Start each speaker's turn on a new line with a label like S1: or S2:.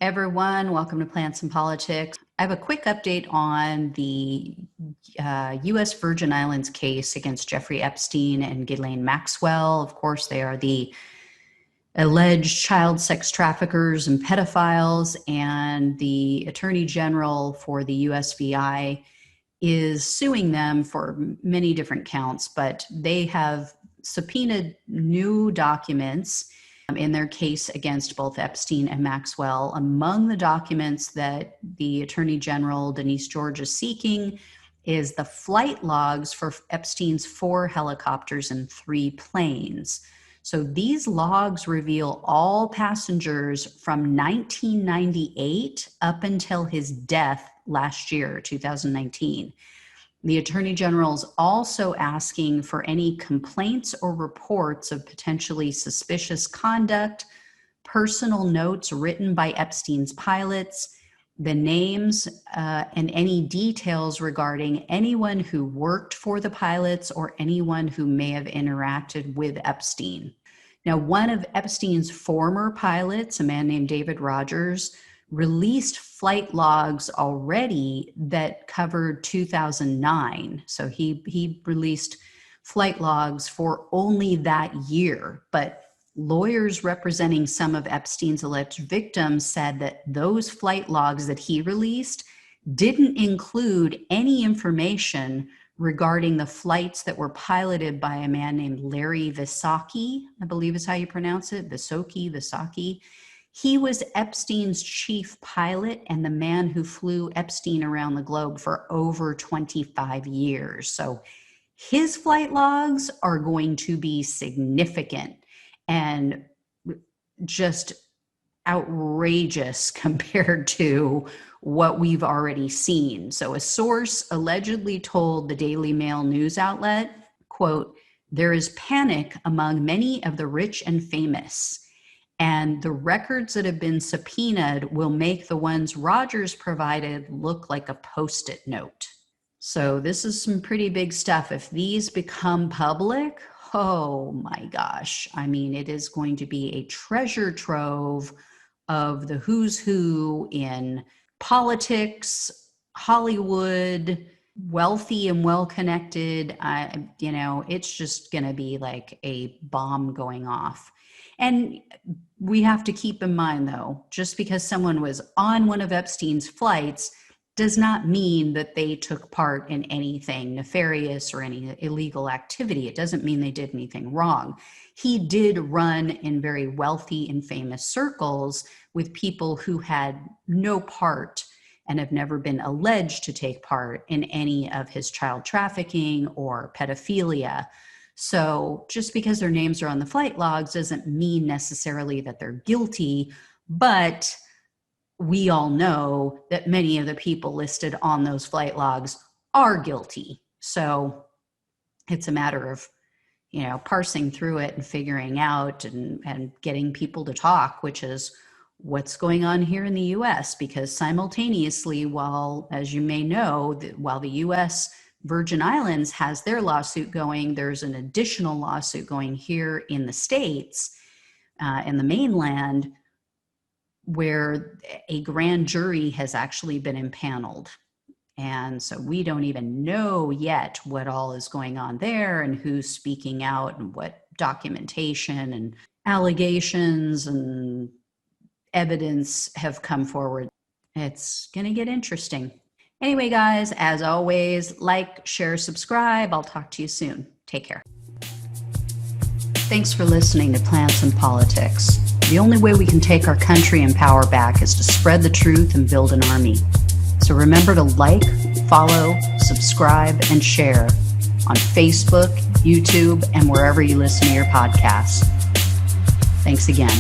S1: Everyone, welcome to Plants and Politics. I have a quick update on the U.S. Virgin Islands case against Jeffrey Epstein and Ghislaine Maxwell. Of course, they are the alleged child sex traffickers and pedophiles, and the Attorney General for the USVI is suing them for many different counts, but they have subpoenaed new documents in their case against both Epstein and Maxwell. Among the documents that the Attorney General, Denise George, is seeking is the flight logs for Epstein's 4 helicopters and 3 planes. So these logs reveal all passengers from 1998 up until his death last year, 2019. The Attorney General is also asking for any complaints or reports of potentially suspicious conduct, personal notes written by Epstein's pilots, the names and any details regarding anyone who worked for the pilots or anyone who may have interacted with Epstein. Now, one of Epstein's former pilots, a man named David Rogers, released flight logs already that covered 2009. So he released flight logs for only that year. But lawyers representing some of Epstein's alleged victims said that those flight logs that he released didn't include any information regarding the flights that were piloted by a man named Larry Visocki, I believe is how you pronounce it, Visocki. He was Epstein's chief pilot and the man who flew Epstein around the globe for over 25 years. So his flight logs are going to be significant and just outrageous compared to what we've already seen. So a source allegedly told the Daily Mail news outlet, quote, "There is panic among many of the rich and famous, and the records that have been subpoenaed will make the ones Rogers provided look like a Postit note." So this is some pretty big stuff. If these become public, oh my gosh. I mean, it is going to be a treasure trove of the who's who in politics, Hollywood, wealthy and well-connected. It's just going to be like a bomb going off. And we have to keep in mind, though, just because someone was on one of Epstein's flights does not mean that they took part in anything nefarious or any illegal activity. It doesn't mean they did anything wrong. He did run in very wealthy and famous circles with people who had no part and have never been alleged to take part in any of his child trafficking or pedophilia. So just because their names are on the flight logs doesn't mean necessarily that they're guilty, but we all know that many of the people listed on those flight logs are guilty. So it's a matter of, parsing through it and figuring out and getting people to talk, which is what's going on here in the US, because simultaneously, while, as you may know, while the US Virgin Islands has their lawsuit going, there's an additional lawsuit going here in the States, in the mainland, where a grand jury has actually been impaneled. And so we don't even know yet what all is going on there and who's speaking out and what documentation and allegations and evidence have come forward. It's going to get interesting. Anyway, guys, as always, like, share, subscribe. I'll talk to you soon. Take care. Thanks for listening to Plants and Politics. The only way we can take our country and power back is to spread the truth and build an army. So remember to like, follow, subscribe, and share on Facebook, YouTube, and wherever you listen to your podcasts. Thanks again.